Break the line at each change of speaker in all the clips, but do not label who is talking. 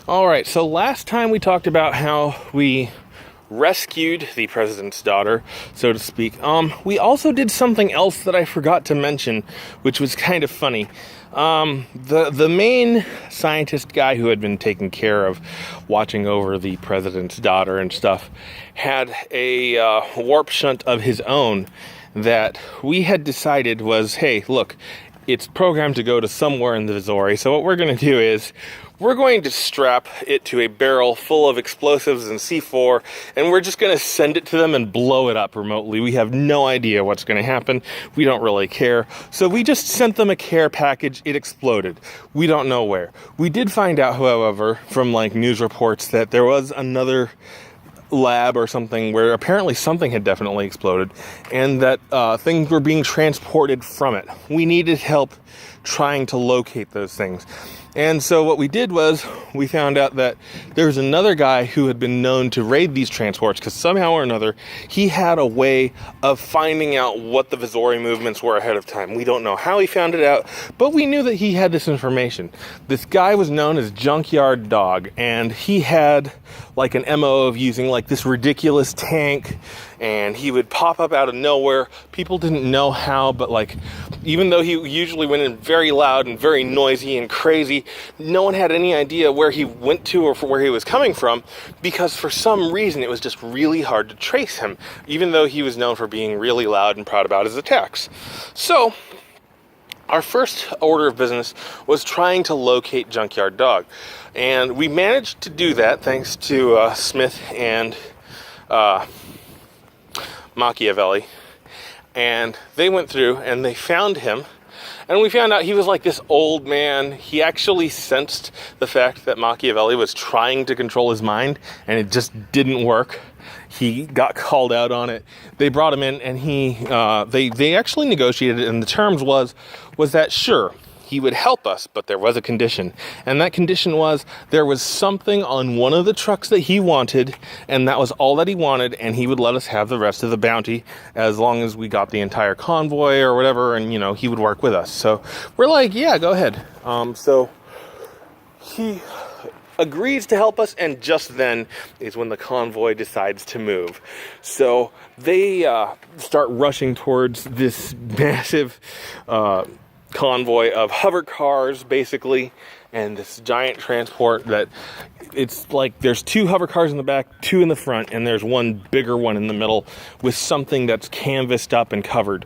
All right, so last time we talked about how we rescued the president's daughter, so to speak. We also did something else that I forgot to mention, which was kind of funny. The main scientist guy who had been taking care of watching over the president's daughter and stuff had a warp shunt of his own that we had decided was, hey, look, it's programmed to go to somewhere in the Visori, so what we're going to do is we're going to strap it to a barrel full of explosives and C4, and we're just going to send it to them and blow it up remotely. We have no idea what's going to happen. We don't really care. So we just sent them a care package. It exploded. We don't know where. We did find out, however, from news reports that there was another lab or something where apparently something had definitely exploded and that things were being transported from it. We needed help trying to locate those things. And so what we did was we found out that there was another guy who had been known to raid these transports because somehow or another he had a way of finding out what the Visori movements were ahead of time. We don't know how he found it out, but we knew that he had this information. This guy was known as Junkyard Dog, and he had an MO of using this ridiculous tank, and he would pop up out of nowhere. People didn't know how, but even though he usually went in very loud and very noisy and crazy, no one had any idea where he went to or where he was coming from, because for some reason it was just really hard to trace him, even though he was known for being really loud and proud about his attacks. So our first order of business was trying to locate Junkyard Dog, and we managed to do that thanks to Smith and Machiavelli, and they went through and they found him, and we found out he was this old man. He actually sensed the fact that Machiavelli was trying to control his mind, and it just didn't work. He got called out on it. They brought him in, and they actually negotiated, and the terms was that sure, he would help us, but there was a condition. And that condition was there was something on one of the trucks that he wanted, and that was all that he wanted, and he would let us have the rest of the bounty as long as we got the entire convoy or whatever, and, he would work with us. So we're yeah, go ahead. So he agrees to help us, and just then is when the convoy decides to move. So they start rushing towards this massive convoy of hover cars, basically, and this giant transport that it's there's 2 hover cars in the back, 2 in the front, and there's one bigger one in the middle with something that's canvassed up and covered.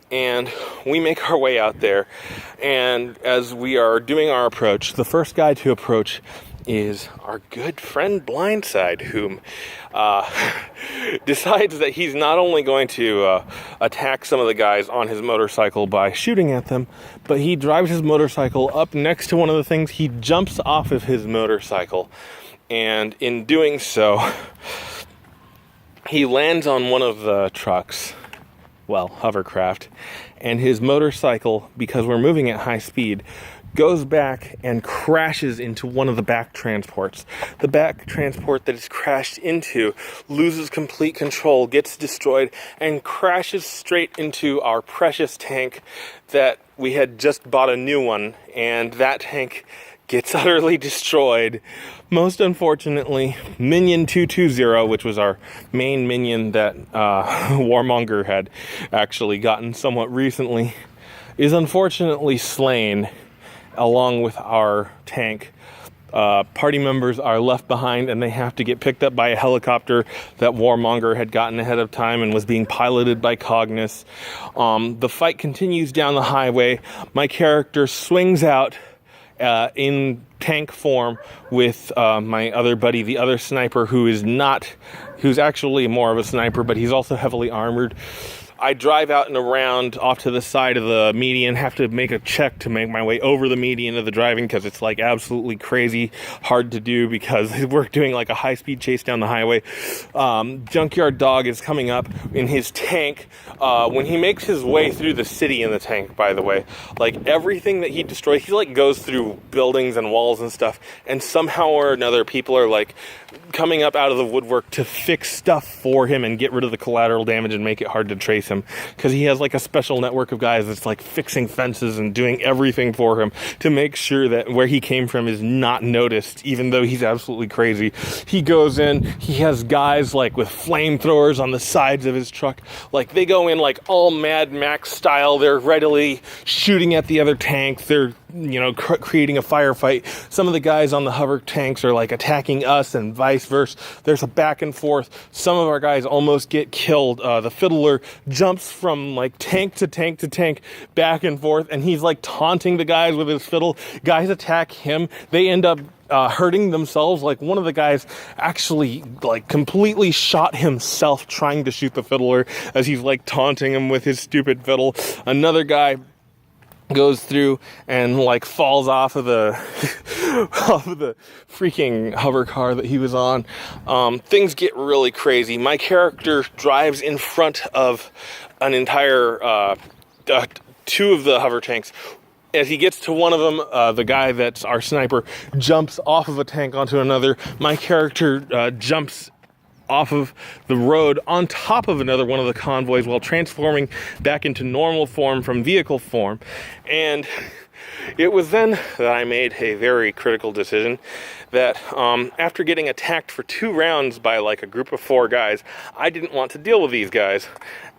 And we make our way out there, and as we are doing our approach, the first guy to approach is our good friend Blindside, whom decides that he's not only going to attack some of the guys on his motorcycle by shooting at them, but he drives his motorcycle up next to one of the things. He jumps off of his motorcycle, and in doing so, he lands on one of the trucks, hovercraft, and his motorcycle, because we're moving at high speed, goes back and crashes into one of the back transports. The back transport that it's crashed into loses complete control, gets destroyed, and crashes straight into our precious tank that we had just bought a new one, and that tank gets utterly destroyed. Most unfortunately, Minion 220, which was our main minion that Warmonger had actually gotten somewhat recently, is unfortunately slain along with our tank. Party members are left behind, and they have to get picked up by a helicopter that Warmonger had gotten ahead of time and was being piloted by Cognis. The fight continues down the highway. My character swings out in tank form with my other buddy, the other sniper, who's actually more of a sniper, but he's also heavily armored. I drive out and around off to the side of the median, have to make a check to make my way over the median of the driving, because it's absolutely crazy hard to do because we're doing a high-speed chase down the highway. Junkyard Dog is coming up in his tank. When he makes his way through the city in the tank, by the way, everything that he destroys, he goes through buildings and walls and stuff, and somehow or another people are coming up out of the woodwork to fix stuff for him and get rid of the collateral damage and make it hard to trace him. him, because he has like a special network of guys that's like fixing fences and doing everything for him to make sure that where he came from is not noticed, even though he's absolutely crazy. He goes in, he has guys like with flamethrowers on the sides of his truck. Like they go in like all Mad Max style. They're readily shooting at the other tank. They're, you know, creating a firefight. Some of the guys on the hover tanks are like attacking us and vice versa. There's a back and forth. Some of our guys almost get killed. The fiddler jumps from like tank to tank to tank, back and forth, and he's like taunting the guys with his fiddle. Guys attack him. They end up hurting themselves. Like one of the guys actually like completely shot himself trying to shoot the fiddler as he's like taunting him with his stupid fiddle. Another guy goes through and like falls off of the off of the freaking hover car that he was on. Things get really crazy. My character drives in front of an entire two of the hover tanks. As he gets to one of them, the guy that's our sniper jumps off of a tank onto another. My character jumps off of the road on top of another one of the convoys while transforming back into normal form from vehicle form. And it was then that I made a very critical decision that after getting attacked for 2 rounds by like a group of 4 guys, I didn't want to deal with these guys.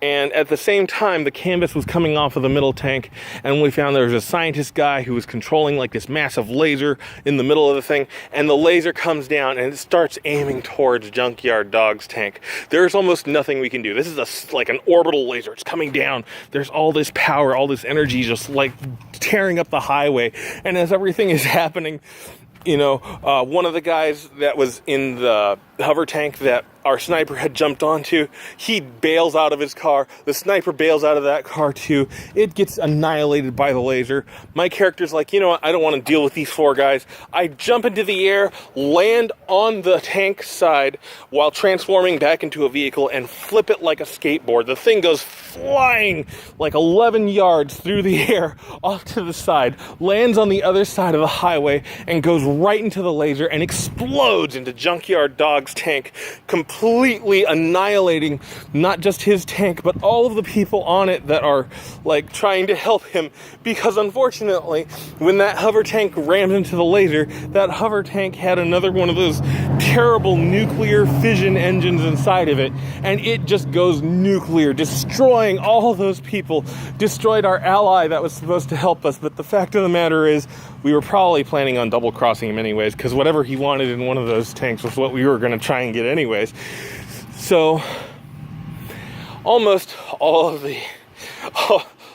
And at the same time, the canvas was coming off of the middle tank, and we found there was a scientist guy who was controlling like this massive laser in the middle of the thing, and the laser comes down and it starts aiming towards Junkyard Dog's tank. There's almost nothing we can do. This is like an orbital laser. It's coming down. There's all this power, all this energy just like tearing up the highway. And as everything is happening, you know, one of the guys that was in the hover tank that our sniper had jumped onto, he bails out of his car. The sniper bails out of that car too. It gets annihilated by the laser. My character's like, you know what, I don't want to deal with these 4 guys. I jump into the air, land on the tank side while transforming back into a vehicle and flip it like a skateboard. The thing goes flying like 11 yards through the air off to the side, lands on the other side of the highway and goes right into the laser and explodes into Junkyard Dog's tank, completely annihilating not just his tank, but all of the people on it that are like trying to help him. Because unfortunately, when that hover tank rammed into the laser, that hover tank had another one of those terrible nuclear fission engines inside of it, and it just goes nuclear, destroying all those people, destroyed our ally that was supposed to help us. But the fact of the matter is, we were probably planning on double crossing him anyways, because whatever he wanted in one of those tanks was what we were going to try and get anyways. So almost all of the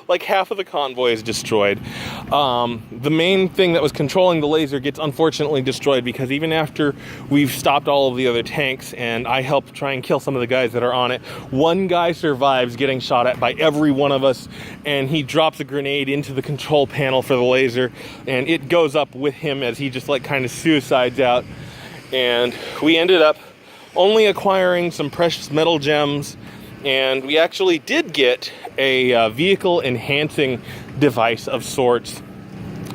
like half of the convoy is destroyed. The main thing that was controlling the laser gets unfortunately destroyed, because even after we've stopped all of the other tanks and I helped try and kill some of the guys that are on it, one guy survives getting shot at by every one of us, and he drops a grenade into the control panel for the laser, and it goes up with him as he just like kind of suicides out. And we ended up only acquiring some precious metal gems, and we actually did get a vehicle enhancing device of sorts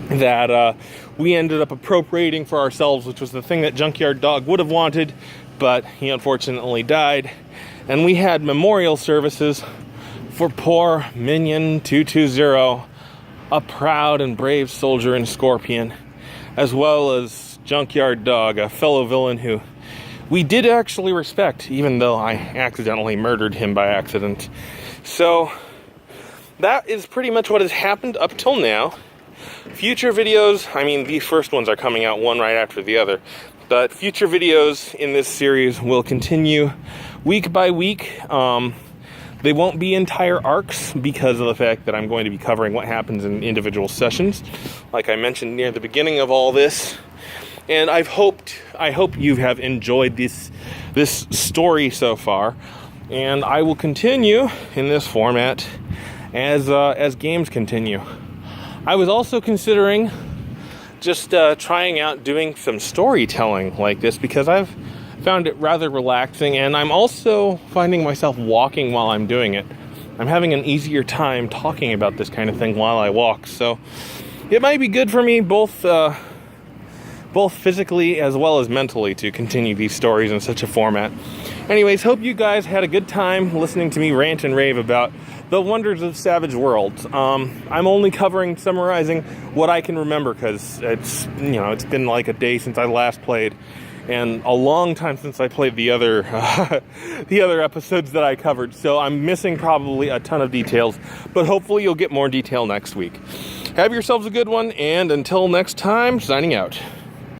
that we ended up appropriating for ourselves, which was the thing that Junkyard Dog would have wanted, but he unfortunately died. And we had memorial services for poor Minion 220, a proud and brave soldier in Scorpion, as well as Junkyard Dog, a fellow villain who we did actually respect, even though I accidentally murdered him by accident. So that is pretty much what has happened up till now. Future videos, I mean, these first ones are coming out one right after the other, but future videos in this series will continue week by week. They won't be entire arcs because of the fact that I'm going to be covering what happens in individual sessions, like I mentioned near the beginning of all this. And I hope you have enjoyed this story so far, and I will continue in this format as games continue. I was also considering just trying out doing some storytelling like this, because I've found it rather relaxing, and I'm also finding myself walking while I'm doing it. I'm having an easier time talking about this kind of thing while I walk, so it might be good for me both physically as well as mentally to continue these stories in such a format. Anyways, hope you guys had a good time listening to me rant and rave about The Wonders of Savage Worlds. I'm only summarizing what I can remember, because it's been like a day since I last played, and a long time since I played the other the other episodes that I covered. So I'm missing probably a ton of details, but hopefully you'll get more detail next week. Have yourselves a good one, and until next time, signing out.